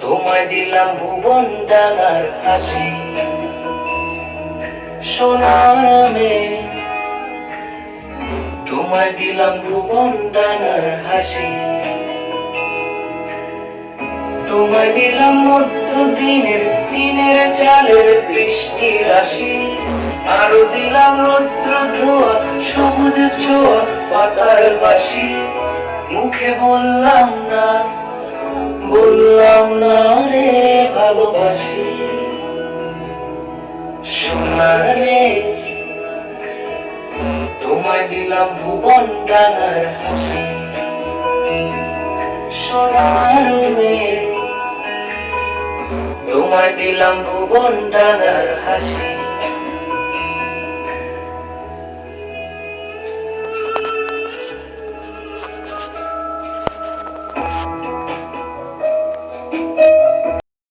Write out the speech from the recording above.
তোমায় দিলাম ভুবন ডাঙার হাসি, সোনার মেয়ে। তোমায় দিলাম ভুবন ডাঙার হাসি, তোমায় দিলাম মধ্য দিনের টিনের চালের বৃষ্টি রাশি, আরো দিলাম রৌদ্র ধোয়া সবুজ ছোঁয়া পাতার বাসি। মুখে বললাম না রে ভালোবাসি, সোনার মেয়ে। তোমায় দিলাম ভুবন ডাঙার হাসি, সোনার মেয়ে। তোমায় দিলাম ভুবন ডাঙার হাসি।